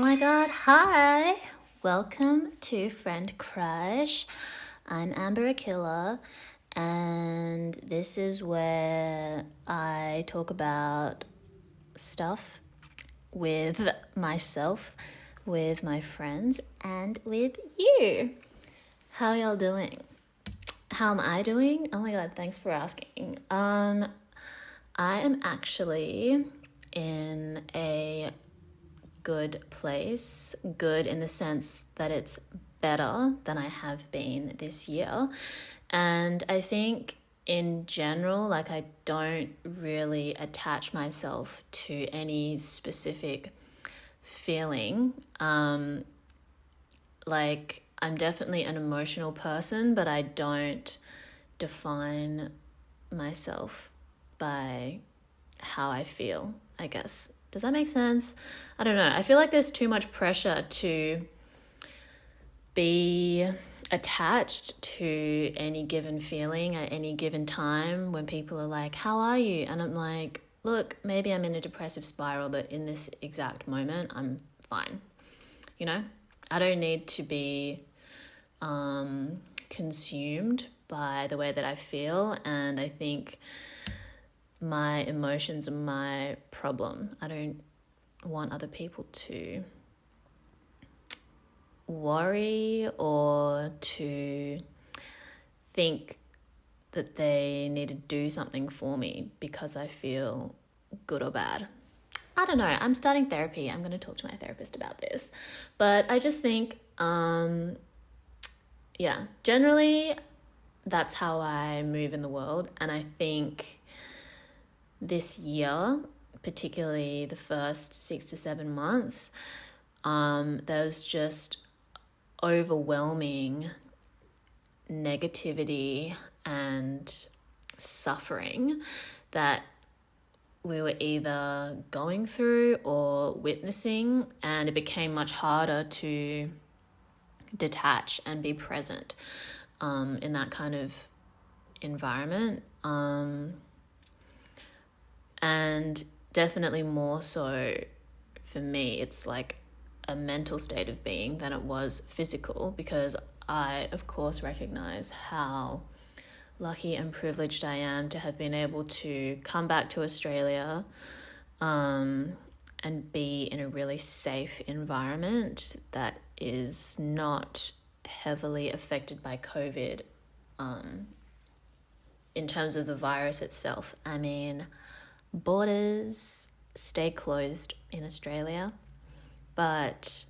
my god, hi! Welcome to Friend Crush. I'm Amber Akilla, and this is where I talk about stuff with myself, with my friends, and with you. How y'all doing? How am I doing? Oh my god, thanks for asking. I am actually in a good place, good in the sense that it's better than I have been this year. And I think in general, like, I don't really attach myself to any specific feeling. Like, I'm definitely an emotional person, but I don't define myself by how I feel, I guess. Does that make sense? I don't know. I feel like there's too much pressure to be attached to any given feeling at any given time when people are like, how are you? And I'm like, look, maybe I'm in a depressive spiral, but in this exact moment, I'm fine. You know, I don't need to be consumed by the way that I feel. And I think my emotions are my problem. I don't want other people to worry or to think that they need to do something for me because I feel good or bad. I don't know. I'm starting therapy. I'm going to talk to my therapist about this. But I just think, generally that's how I move in the world. And I think this year, particularly the first 6 to 7 months, there was just overwhelming negativity and suffering that we were either going through or witnessing, and it became much harder to detach and be present in that kind of environment. And definitely more so for me, it's like a mental state of being than it was physical, because I, of course, recognize how lucky and privileged I am to have been able to come back to Australia and be in a really safe environment that is not heavily affected by COVID in terms of the virus itself. I mean, borders stay closed in Australia, but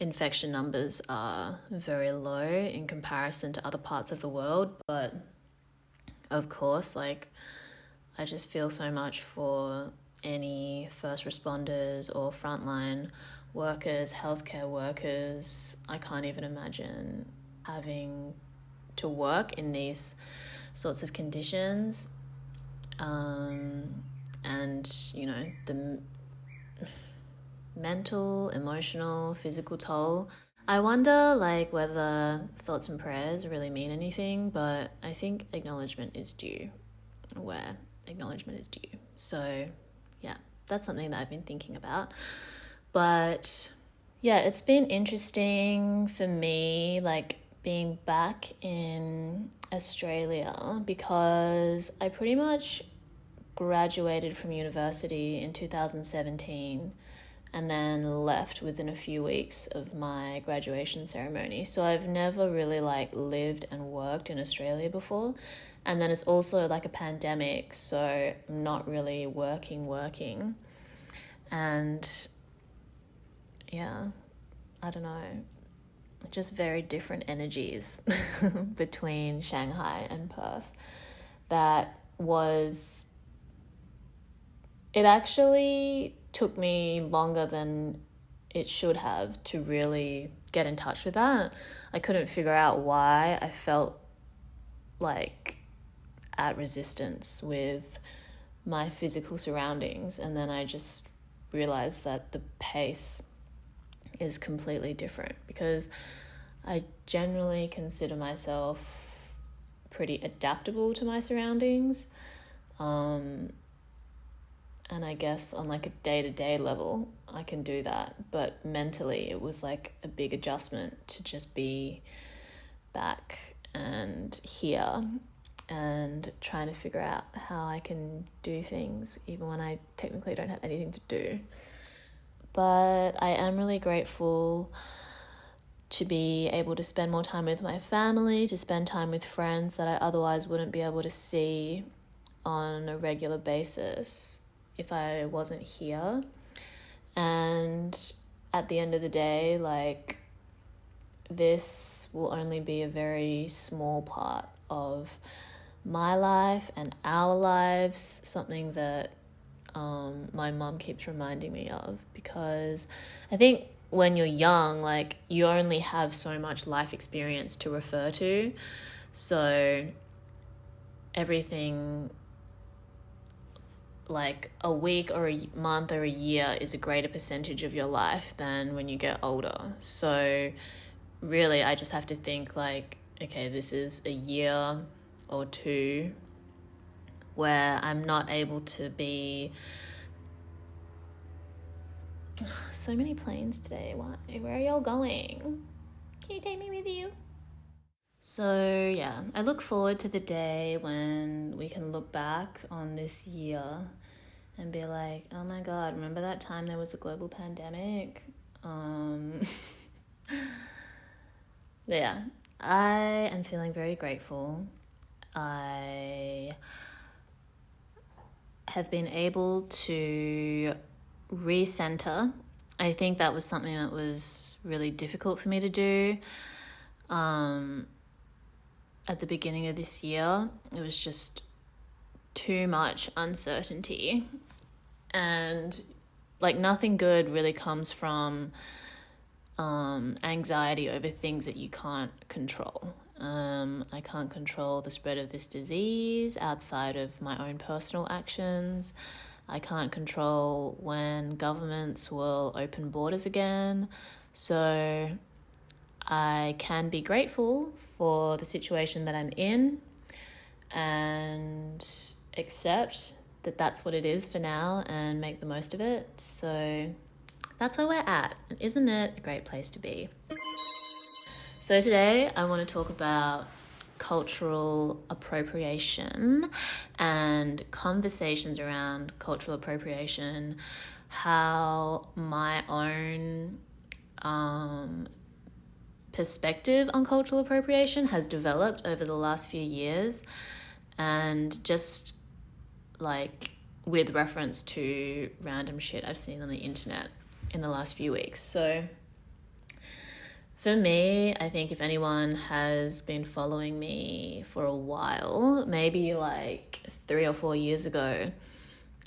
infection numbers are very low in comparison to other parts of the world. But of course, like, I just feel so much for any first responders or frontline workers, healthcare workers. I can't even imagine having to work in these sorts of conditions. And, you know, the mental, emotional, physical toll. I wonder, like, whether thoughts and prayers really mean anything, but I think acknowledgement is due where acknowledgement is due. So, yeah, that's something that I've been thinking about. But, yeah, it's been interesting for me, like, being back in Australia, because I pretty much graduated from university in 2017 and then left within a few weeks of my graduation ceremony. So I've never really like lived and worked in Australia before. And then it's also like a pandemic, so I'm not really working. And yeah, I don't know, just very different energies between Shanghai and Perth. It actually took me longer than it should have to really get in touch with that. I couldn't figure out why I felt like at resistance with my physical surroundings. And then I just realized that the pace is completely different, because I generally consider myself pretty adaptable to my surroundings. And I guess on like a day-to-day level, I can do that. But mentally, it was like a big adjustment to just be back and here and trying to figure out how I can do things even when I technically don't have anything to do. But I am really grateful to be able to spend more time with my family, to spend time with friends that I otherwise wouldn't be able to see on a regular basis if I wasn't here. And at the end of the day, like, this will only be a very small part of my life and our lives, something that my mum keeps reminding me of, because I think when you're young, like, you only have so much life experience to refer to, so everything like a week or a month or a year is a greater percentage of your life than when you get older. So really, I just have to think like, okay, this is a year or two where I'm not able to be... So many planes today. Why? Where are y'all going? Can you take me with you? So yeah, I look forward to the day when we can look back on this year and be like, oh my God, remember that time there was a global pandemic? But yeah, I am feeling very grateful. I have been able to recenter. I think that was something that was really difficult for me to do. At the beginning of this year, it was just too much uncertainty, and like nothing good really comes from anxiety over things that you can't control. I can't control the spread of this disease outside of my own personal actions. I can't control when governments will open borders again. So I can be grateful for the situation that I'm in and accept that that's what it is for now and make the most of it. So that's where we're at. And isn't it a great place to be? So today I want to talk about cultural appropriation and conversations around cultural appropriation, how my own perspective on cultural appropriation has developed over the last few years, and just like with reference to random shit I've seen on the internet in the last few weeks. So for me, I think if anyone has been following me for a while, maybe like 3 or 4 years ago,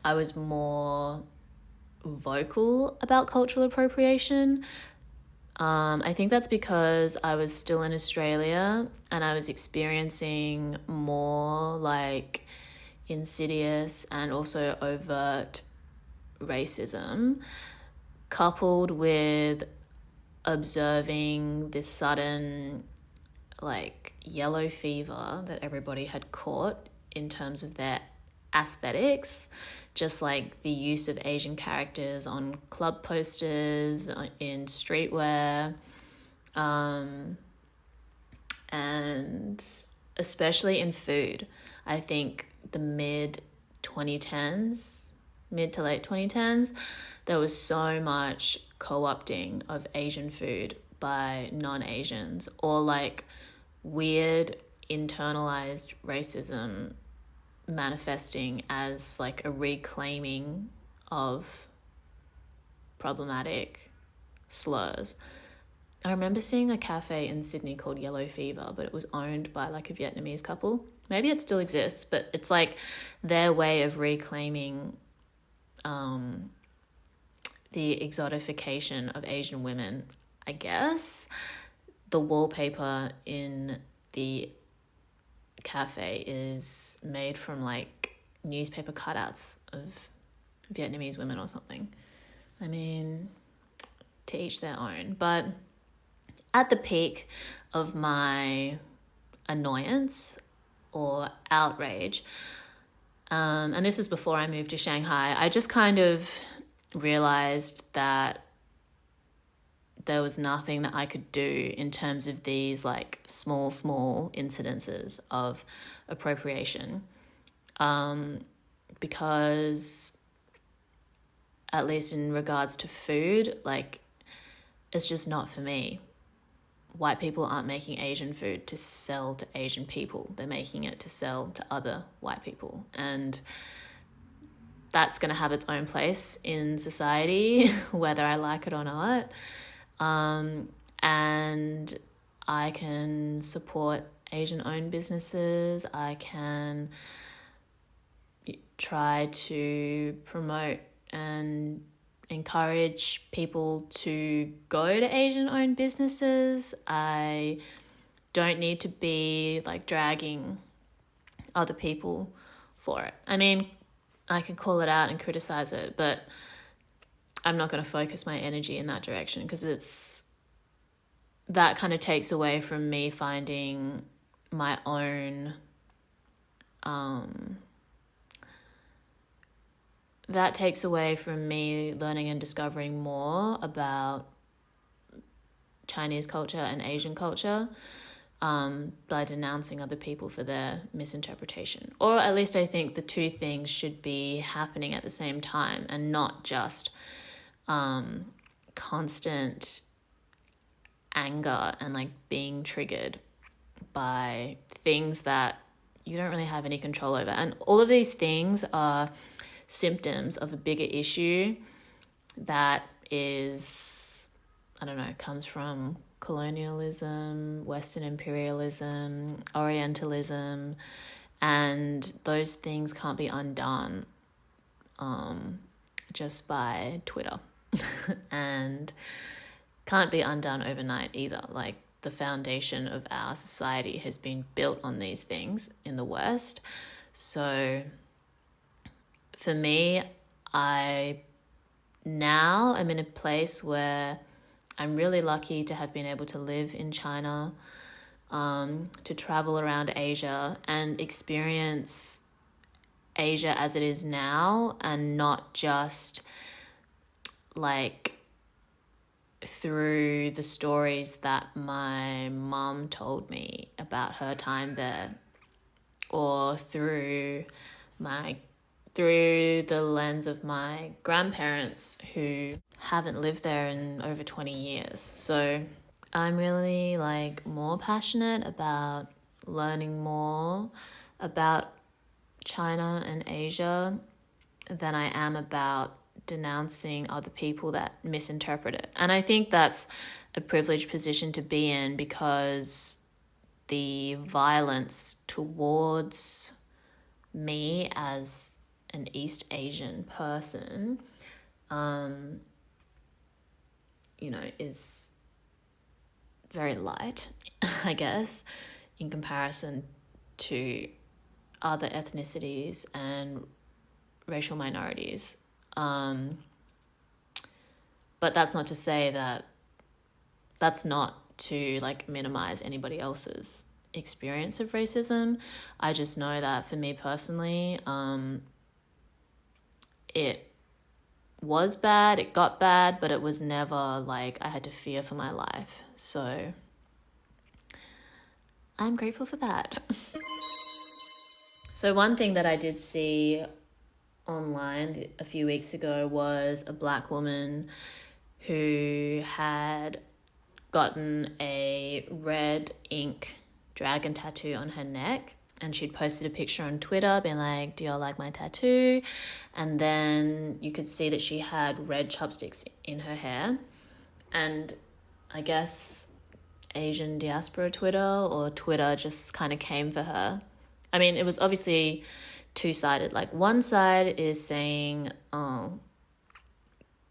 I was more vocal about cultural appropriation. I think that's because I was still in Australia and I was experiencing more like insidious and also overt racism, coupled with observing this sudden like yellow fever that everybody had caught in terms of their aesthetics, just like the use of Asian characters on club posters, in streetwear, and especially in food. I think the mid to late 2010s, there was so much co-opting of Asian food by non-Asians, or like weird internalized racism manifesting as like a reclaiming of problematic slurs. I remember seeing a cafe in Sydney called Yellow Fever, but it was owned by like a Vietnamese couple. Maybe it still exists, but it's like their way of reclaiming the exotification of Asian women, I guess. The wallpaper in the cafe is made from like newspaper cutouts of Vietnamese women or something. I mean, to each their own. But at the peak of my annoyance or outrage, And this is before I moved to Shanghai. I just kind of realized that there was nothing that I could do in terms of these like small incidences of appropriation. Because at least in regards to food, like it's just not for me. White people aren't making Asian food to sell to Asian people. They're making it to sell to other white people. And that's going to have its own place in society, whether I like it or not. And I can support Asian-owned businesses. I can try to promote and encourage people to go to Asian-owned businesses. I don't need to be like dragging other people for it. I mean, I can call it out and criticize it, but I'm not going to focus my energy in that direction because that kind of takes away from me finding my own that takes away from me learning and discovering more about Chinese culture and Asian culture by denouncing other people for their misinterpretation. Or at least I think the two things should be happening at the same time and not just constant anger and like being triggered by things that you don't really have any control over. And all of these things are symptoms of a bigger issue that is, I don't know, comes from colonialism, Western imperialism, Orientalism, and those things can't be undone just by Twitter and can't be undone overnight either. Like the foundation of our society has been built on these things in the West. So for me, I now am in a place where I'm really lucky to have been able to live in China, to travel around Asia and experience Asia as it is now, and not just like through the stories that my mum told me about her time there, or through the lens of my grandparents who haven't lived there in over 20 years. So I'm really like more passionate about learning more about China and Asia than I am about denouncing other people that misinterpret it. And I think that's a privileged position to be in, because the violence towards me as an East Asian person, is very light, I guess, in comparison to other ethnicities and racial minorities. But that's not to say that that's not to like minimize anybody else's experience of racism. I just know that for me personally, it was bad, it got bad, but it was never like I had to fear for my life. So I'm grateful for that. So one thing that I did see online a few weeks ago was a Black woman who had gotten a red ink dragon tattoo on her neck, and she'd posted a picture on Twitter being like, do y'all like my tattoo? And then you could see that she had red chopsticks in her hair. And I guess Asian diaspora Twitter or Twitter just kind of came for her. I mean, it was obviously two-sided. Like one side is saying, oh,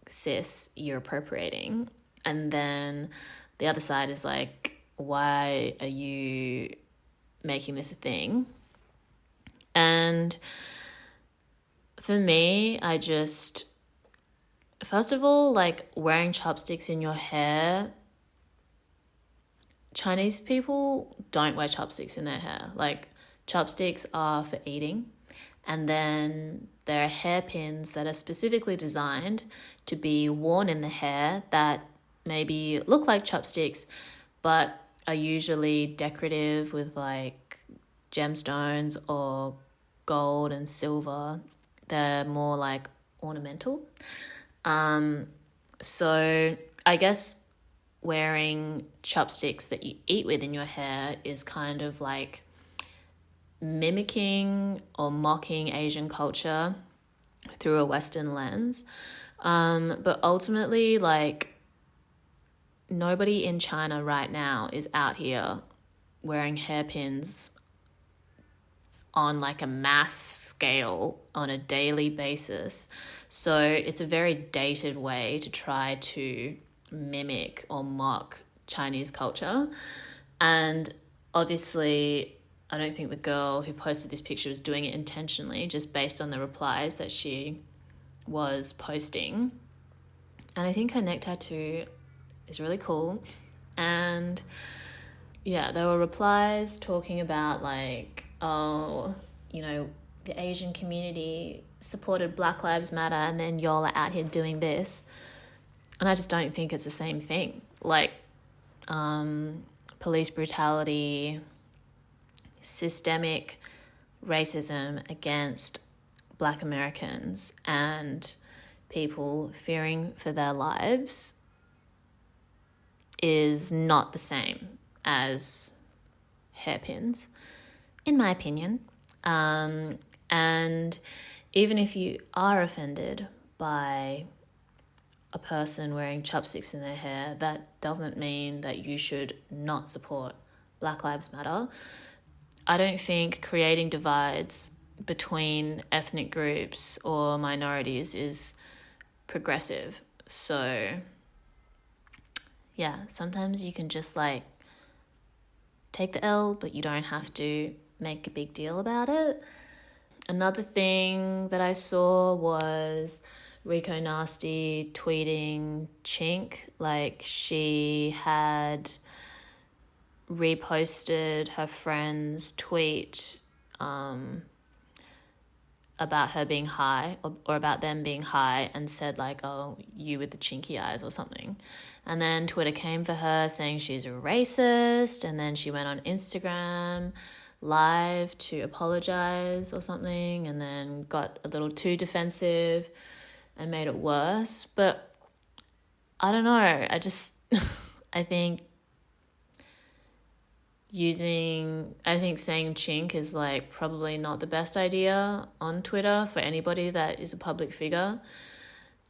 sis, you're appropriating. And then the other side is like, why are you making this a thing? And for me, I just, first of all, like wearing chopsticks in your hair, Chinese people don't wear chopsticks in their hair. Like chopsticks are for eating, And then there are hairpins that are specifically designed to be worn in the hair that maybe look like chopsticks, but are usually decorative with like gemstones or gold and silver. They're more like ornamental. So I guess wearing chopsticks that you eat with in your hair is kind of like mimicking or mocking Asian culture through a Western lens. But ultimately, like, nobody in China right now is out here wearing hairpins on like a mass scale on a daily basis. So it's a very dated way to try to mimic or mock Chinese culture. And obviously, I don't think the girl who posted this picture was doing it intentionally, just based on the replies that she was posting. And I think her neck tattoo is really cool. And yeah, there were replies talking about like, oh, you know, the Asian community supported Black Lives Matter and then y'all are out here doing this. And I just don't think it's the same thing. Like, police brutality, systemic racism against Black Americans and people fearing for their lives is not the same as hairpins, in my opinion. And even if you are offended by a person wearing chopsticks in their hair, that doesn't mean that you should not support Black Lives Matter. I don't think creating divides between ethnic groups or minorities is progressive. So yeah, sometimes you can just like take the L, but you don't have to make a big deal about it. Another thing that I saw was Rico Nasty tweeting Chink. Like, she had reposted her friend's tweet about her being high or about them being high and said like, oh, you with the chinky eyes or something. And then Twitter came for her saying she's a racist, and then she went on Instagram live to apologize or something, and then got a little too defensive and made it worse. But I don't know, I just I think saying chink is like probably not the best idea on Twitter for anybody that is a public figure.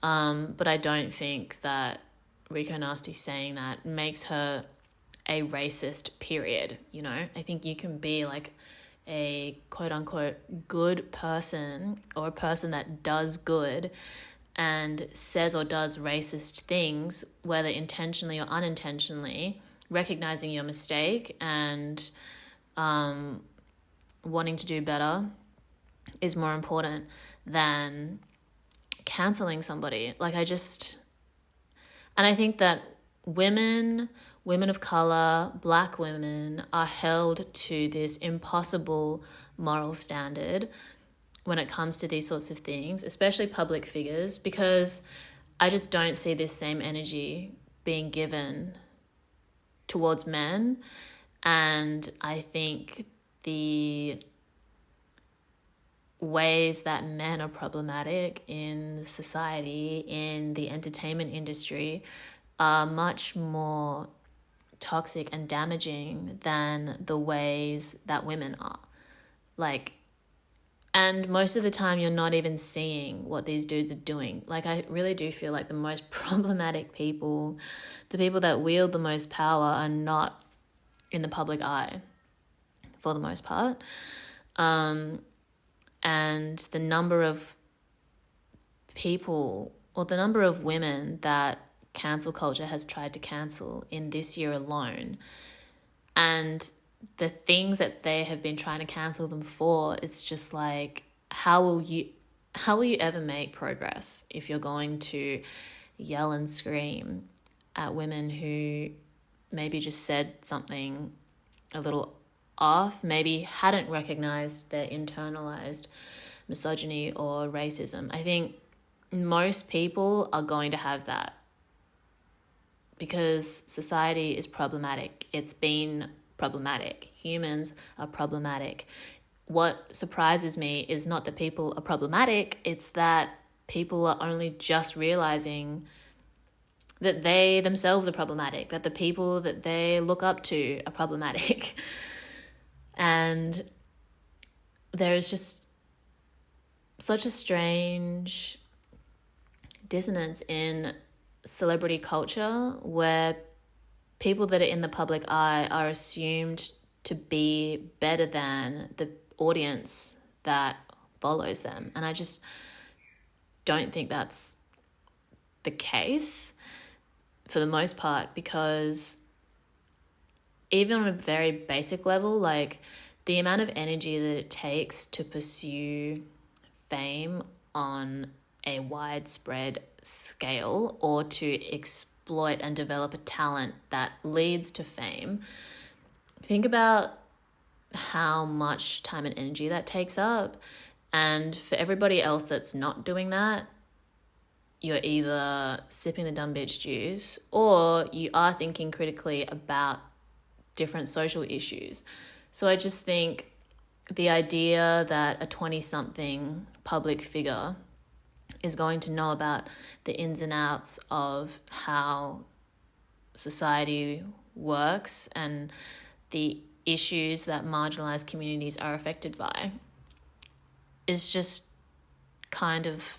But I don't think that Rico Nasty saying that makes her a racist, period. You know, I think you can be like a quote unquote good person or a person that does good and says or does racist things, whether intentionally or unintentionally, recognizing your mistake and wanting to do better is more important than canceling somebody. And I think that women of color, Black women are held to this impossible moral standard when it comes to these sorts of things, especially public figures, because I just don't see this same energy being given towards men. And I think the ways that men are problematic in society, in the entertainment industry, are much more toxic and damaging than the ways that women are. Like, and most of the time you're not even seeing what these dudes are doing. Like, I really do feel like the most problematic people, the people that wield the most power, are not in the public eye for the most part. And the number of people or the number of women that cancel culture has tried to cancel in this year alone, and the things that they have been trying to cancel them for, it's just like, how will you ever make progress if you're going to yell and scream at women who maybe just said something a little off, maybe hadn't recognized their internalized misogyny or racism. I think most people are going to have that because society is problematic. It's been problematic. Humans are problematic. What surprises me is not that people are problematic, it's that people are only just realizing that they themselves are problematic, that the people that they look up to are problematic. And there's just such a strange dissonance in celebrity culture where people that are in the public eye are assumed to be better than the audience that follows them. And I just don't think that's the case for the most part, because even on a very basic level, like the amount of energy that it takes to pursue fame on a widespread scale or to exploit and develop a talent that leads to fame, think about how much time and energy that takes up. And for everybody else that's not doing that, you're either sipping the dumb bitch juice or you are thinking critically about different social issues. So I just think the idea that a 20-something public figure is going to know about the ins and outs of how society works and the issues that marginalized communities are affected by is just kind of,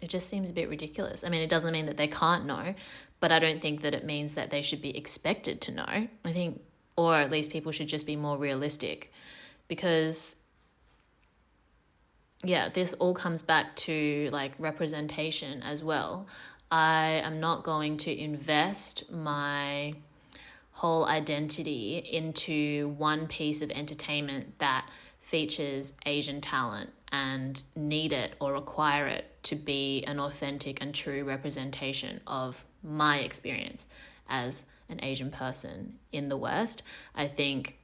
it just seems a bit ridiculous. I mean, it doesn't mean that they can't know, but I don't think that it means that they should be expected to know. I think, or at least people should just be more realistic, because yeah, this all comes back to like representation as well. I am not going to invest my whole identity into one piece of entertainment that features Asian talent and need it or require it to be an authentic and true representation of my experience as an Asian person in the West. I think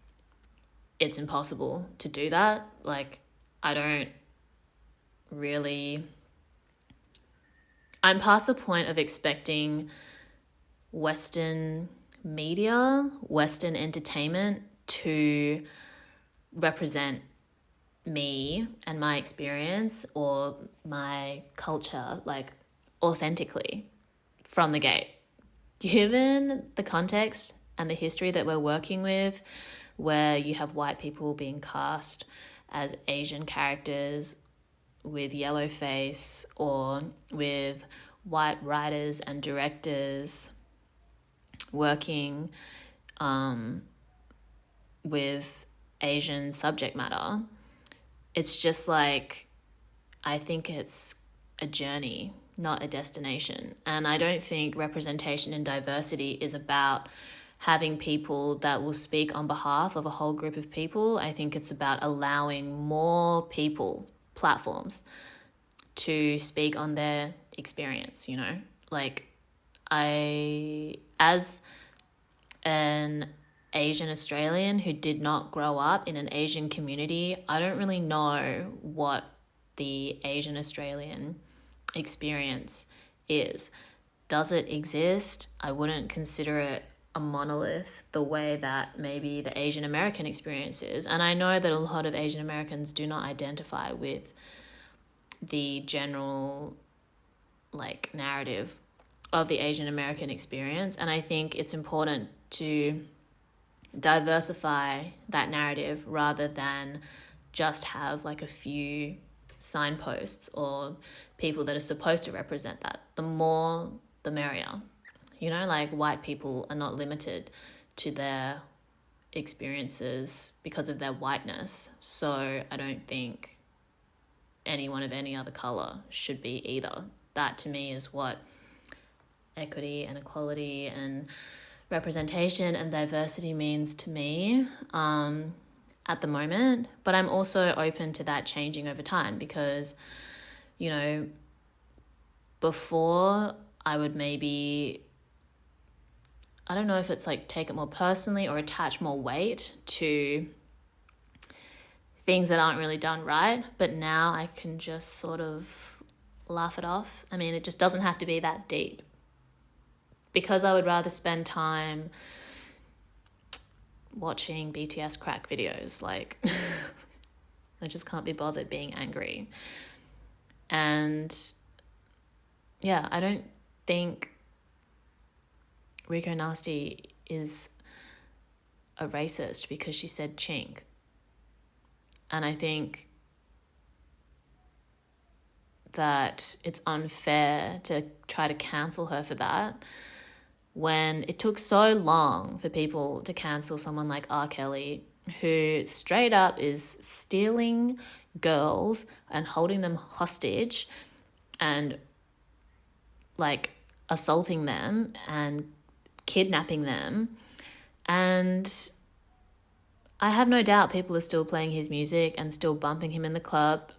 it's impossible to do that. Like, I'm past the point of expecting Western media, Western entertainment to represent me and my experience or my culture like authentically from the gate. Given the context and the history that we're working with, where you have white people being cast as Asian characters with yellow face, or with white writers and directors working with Asian subject matter, it's just like, I think it's a journey, not a destination. And I don't think representation and diversity is about having people that will speak on behalf of a whole group of people. I think it's about allowing more people platforms to speak on their experience, you know? Like, as an Asian Australian who did not grow up in an Asian community, I don't really know what the Asian Australian experience is. Does it exist? I wouldn't consider it a monolith the way that maybe the Asian American experience is. And I know that a lot of Asian Americans do not identify with the general like narrative of the Asian American experience. And I think it's important to diversify that narrative rather than just have like a few signposts or people that are supposed to represent that. The more, the merrier. You know, like white people are not limited to their experiences because of their whiteness. So I don't think anyone of any other color should be either. That to me is what equity and equality and representation and diversity means to me at the moment. But I'm also open to that changing over time, because, you know, before I would maybe I don't know if it's like take it more personally or attach more weight to things that aren't really done right, but now I can just sort of laugh it off. I mean, it just doesn't have to be that deep, because I would rather spend time watching BTS crack videos. Like, I just can't be bothered being angry. And yeah, I don't think Rico Nasty is a racist because she said chink. And I think that it's unfair to try to cancel her for that when it took so long for people to cancel someone like R. Kelly, who straight up is stealing girls and holding them hostage and like assaulting them and kidnapping them. And I have no doubt people are still playing his music and still bumping him in the club,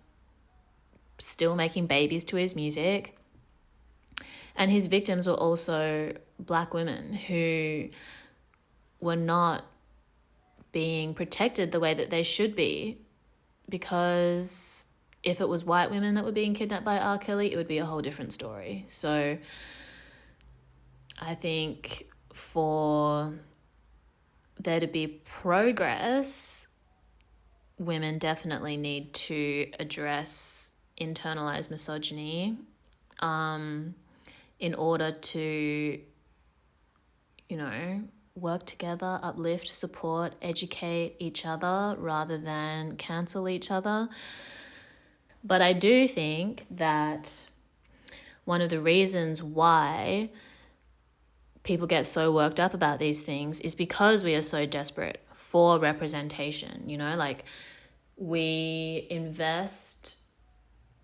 still making babies to his music. And his victims were also Black women who were not being protected the way that they should be, because if it was white women that were being kidnapped by R. Kelly, it would be a whole different story. So I think for there to be progress, women definitely need to address internalized misogyny in order to, work together, uplift, support, educate each other rather than cancel each other. But I do think that one of the reasons why people get so worked up about these things is because we are so desperate for representation. Like, we invest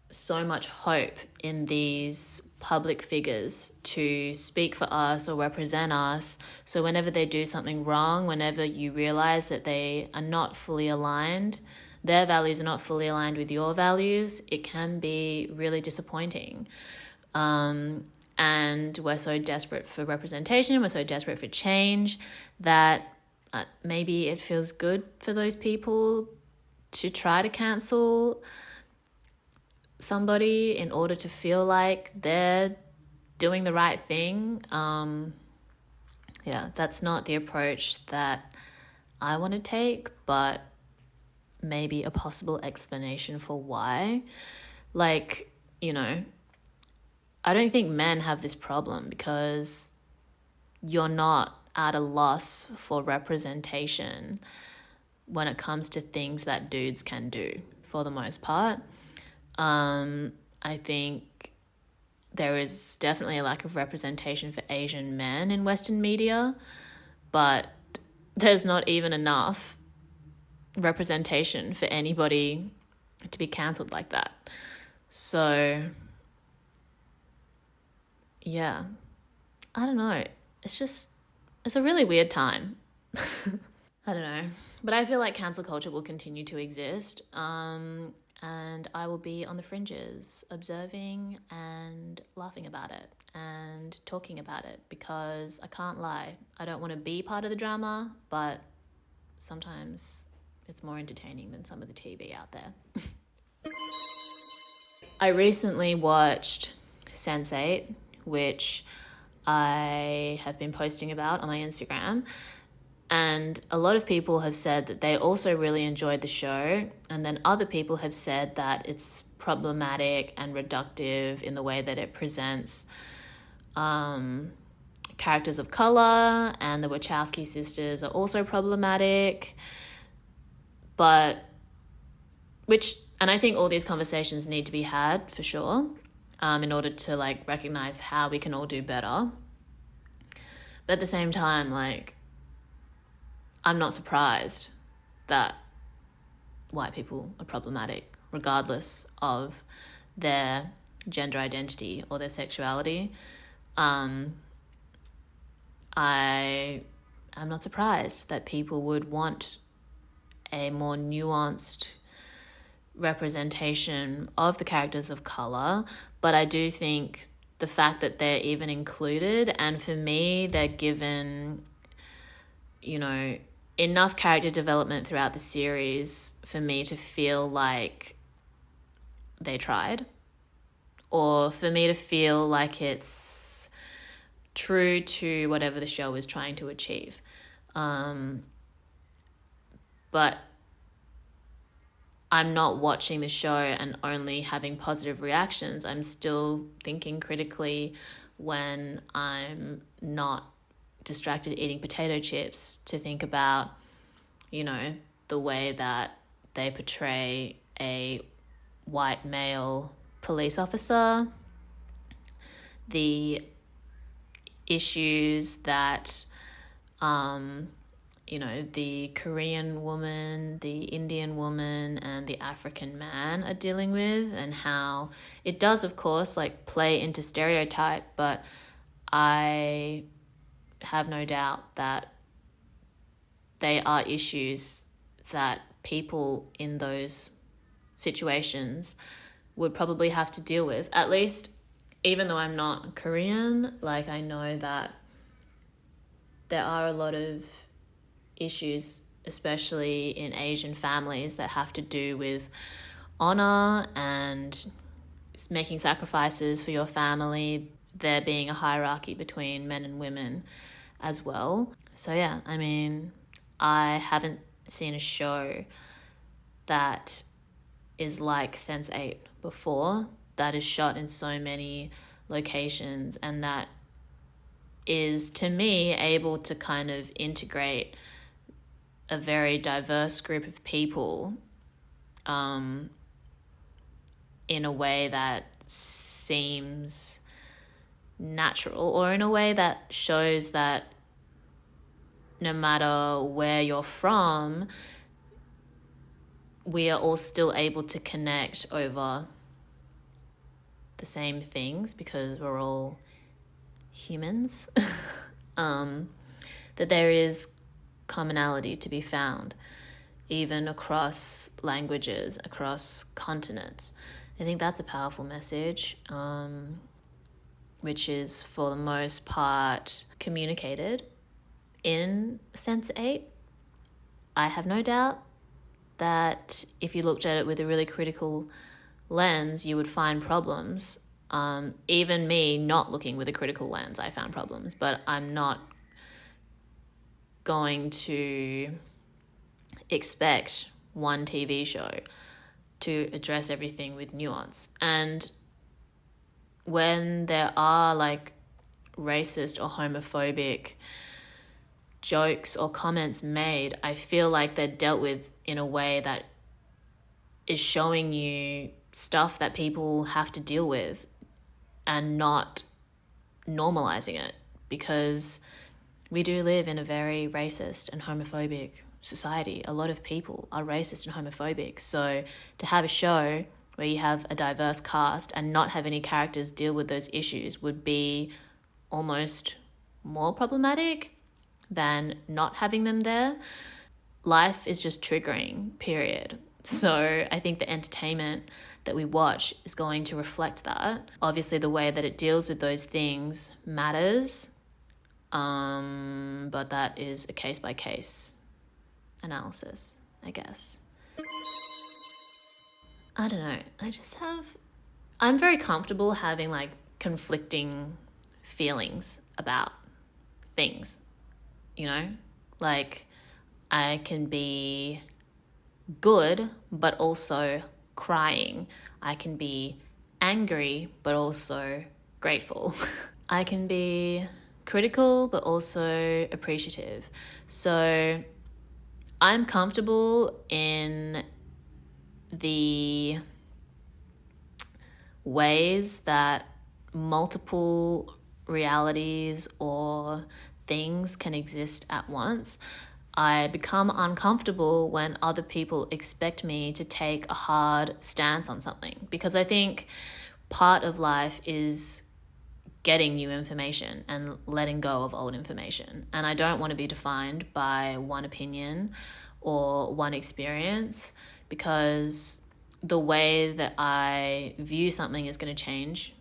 so much hope in these public figures to speak for us or represent us. So whenever they do something wrong, whenever you realize that they are not fully aligned, their values are not fully aligned with your values, it can be really disappointing. And we're so desperate for representation, we're so desperate for change that maybe it feels good for those people to try to cancel somebody in order to feel like they're doing the right thing. That's not the approach that I want to take, but maybe a possible explanation for why. Like, I don't think men have this problem because you're not at a loss for representation when it comes to things that dudes can do, for the most part. I think there is definitely a lack of representation for Asian men in Western media, but there's not even enough representation for anybody to be cancelled like that. So, yeah, I don't know. It's a really weird time. I don't know. But I feel like cancel culture will continue to exist. And I will be on the fringes, observing and laughing about it and talking about it, because I can't lie, I don't want to be part of the drama, but sometimes it's more entertaining than some of the TV out there. I recently watched Sense8, which I have been posting about on my Instagram. And a lot of people have said that they also really enjoyed the show. And then other people have said that it's problematic and reductive in the way that it presents characters of color, and the Wachowski sisters are also problematic. And I think all these conversations need to be had for sure, in order to recognize how we can all do better. But at the same time, I'm not surprised that white people are problematic, regardless of their gender identity or their sexuality. I am not surprised that people would want a more nuanced representation of the characters of color, but I do think the fact that they're even included. And for me, they're given, enough character development throughout the series for me to feel like they tried, or for me to feel like it's true to whatever the show is trying to achieve. But I'm not watching the show and only having positive reactions. I'm still thinking critically when I'm not distracted eating potato chips to think about, the way that they portray a white male police officer, the issues that the Korean woman, the Indian woman, and the African man are dealing with, and how it does, of course, play into stereotype, but I have no doubt that they are issues that people in those situations would probably have to deal with. At least, even though I'm not Korean, I know that there are a lot of issues, especially in Asian families, that have to do with honor and making sacrifices for your family, there being a hierarchy between men and women as well. So yeah, I haven't seen a show that is like Sense8 before, that is shot in so many locations, and that is, to me, able to kind of integrate a very diverse group of people in a way that seems natural, or in a way that shows that no matter where you're from, we are all still able to connect over the same things because we're all humans. That there is commonality to be found, even across languages, across continents. I think that's a powerful message, which is for the most part communicated in Sense8. I have no doubt that if you looked at it with a really critical lens, you would find problems. Even me not looking with a critical lens, I found problems, but I'm not going to expect one TV show to address everything with nuance. And when there are racist or homophobic jokes or comments made, I feel like they're dealt with in a way that is showing you stuff that people have to deal with and not normalizing it, because we do live in a very racist and homophobic society. A lot of people are racist and homophobic. So to have a show where you have a diverse cast and not have any characters deal with those issues would be almost more problematic than not having them there. Life is just triggering, period. So I think the entertainment that we watch is going to reflect that. Obviously, the way that it deals with those things matters, but that is a case-by-case analysis, I guess. I don't know. I'm very comfortable having conflicting feelings about things, I can be good, but also crying. I can be angry, but also grateful. I can be critical, but also appreciative. So I'm comfortable in the ways that multiple realities or things can exist at once. I become uncomfortable when other people expect me to take a hard stance on something, because I think part of life is getting new information and letting go of old information. And I don't want to be defined by one opinion or one experience, because the way that I view something is going to change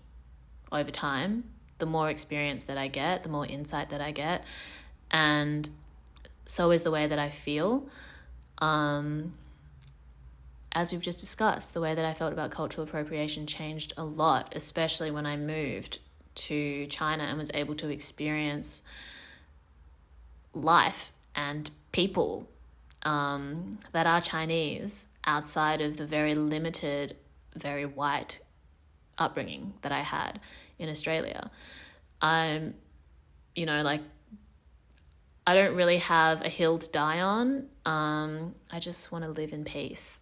over time. The more experience that I get, the more insight that I get, and so is the way that I feel. As we've just discussed, the way that I felt about cultural appropriation changed a lot, especially when I moved to China and was able to experience life and people that are Chinese outside of the very limited, very white upbringing that I had in Australia. I'm, like, I don't really have a hill to die on. I just want to live in peace.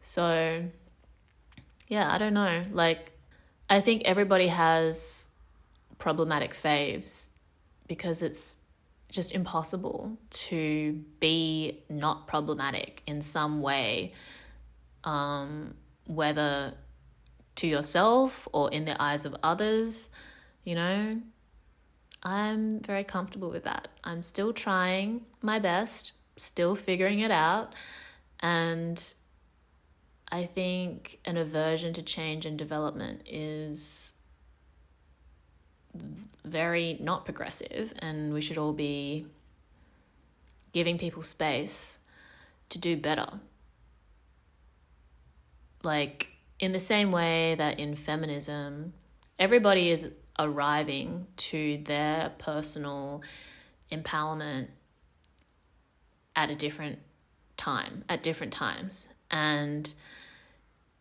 So, yeah, I don't know. Like, I think everybody has problematic faves because it's just impossible to be not problematic in some way, whether to yourself or in the eyes of others, I'm very comfortable with that. I'm still trying my best, still figuring it out. And I think an aversion to change and development is very not progressive, and we should all be giving people space to do better. Like, in the same way that in feminism, everybody is arriving to their personal empowerment at a different time, at different times. And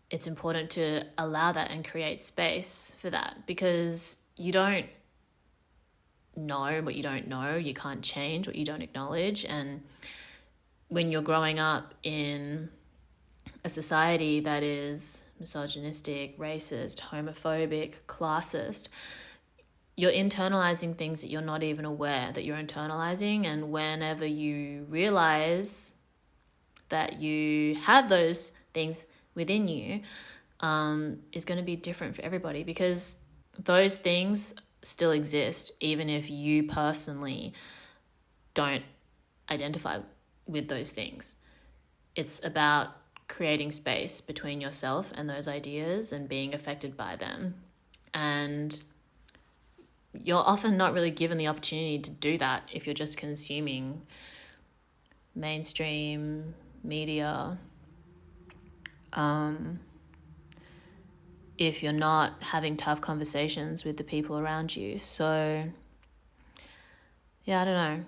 it's important to allow that and create space for that, because you don't know what you don't know. You can't change what you don't acknowledge. And when you're growing up in a society that is misogynistic, racist, homophobic, classist, you're internalizing things that you're not even aware that you're internalizing. And whenever you realize that you have those things within you, is going to be different for everybody, because those things still exist even if you personally don't identify with those things. It's about creating space between yourself and those ideas and being affected by them. And you're often not really given the opportunity to do that if you're just consuming mainstream media, if you're not having tough conversations with the people around you. So, yeah, I don't know.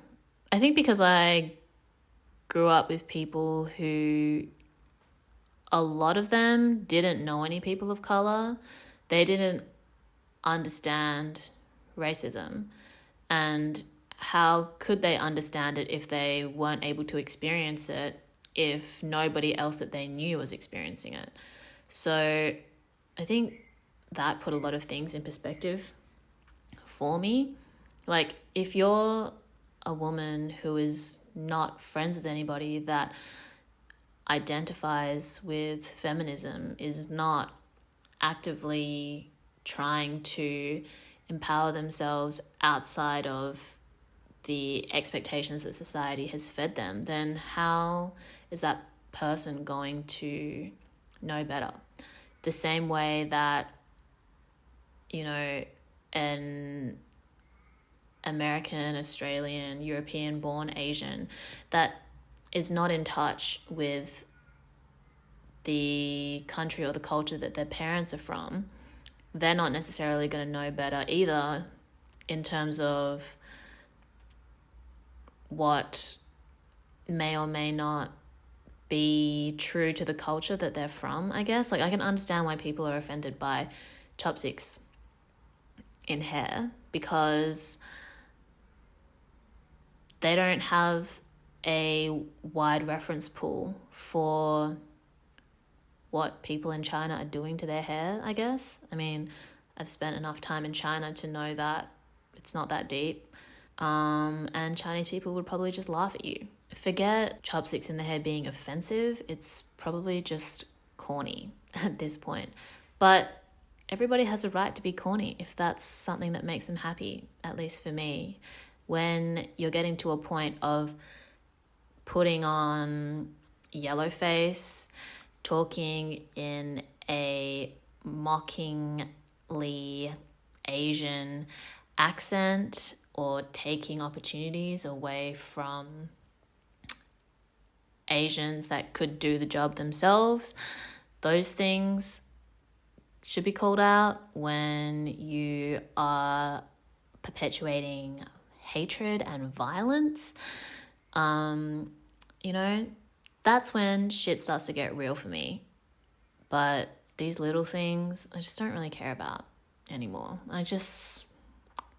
I think because I grew up with people who, a lot of them didn't know any people of color. They didn't understand racism. And how could they understand it if they weren't able to experience it, if nobody else that they knew was experiencing it? So I think that put a lot of things in perspective for me. Like, if you're a woman who is not friends with anybody that identifies with feminism, is not actively trying to empower themselves outside of the expectations that society has fed them, then how is that person going to know better? The same way that, an American, Australian, European-born Asian that is not in touch with the country or the culture that their parents are from, they're not necessarily going to know better either in terms of what may or may not be true to the culture that they're from, I guess. Like, I can understand why people are offended by chopsticks in hair, because they don't have a wide reference pool for what people in China are doing to their hair, I guess. I mean, I've spent enough time in China to know that it's not that deep. And Chinese people would probably just laugh at you. Forget chopsticks in the hair being offensive. It's probably just corny at this point. But everybody has a right to be corny if that's something that makes them happy, at least for me. When you're getting to a point of putting on yellow face, talking in a mockingly Asian accent or taking opportunities away from Asians that could do the job themselves. Those things should be called out. When you are perpetuating hatred and violence, that's when shit starts to get real for me. But these little things, I just don't really care about anymore. I just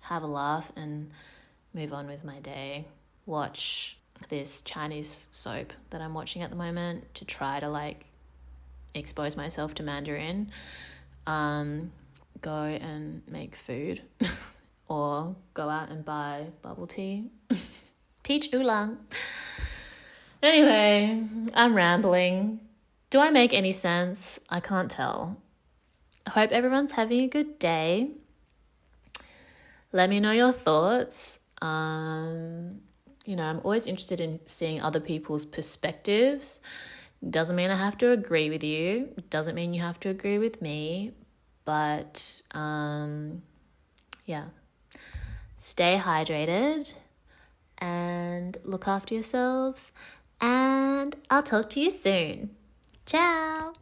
have a laugh and move on with my day. Watch this Chinese soap that I'm watching at the moment to try to expose myself to Mandarin. Go and make food or go out and buy bubble tea. Peach oolong. Anyway, I'm rambling. Do I make any sense? I can't tell. I hope everyone's having a good day. Let me know your thoughts. I'm always interested in seeing other people's perspectives. Doesn't mean I have to agree with you. Doesn't mean you have to agree with me. But, stay hydrated and look after yourselves. And I'll talk to you soon. Ciao.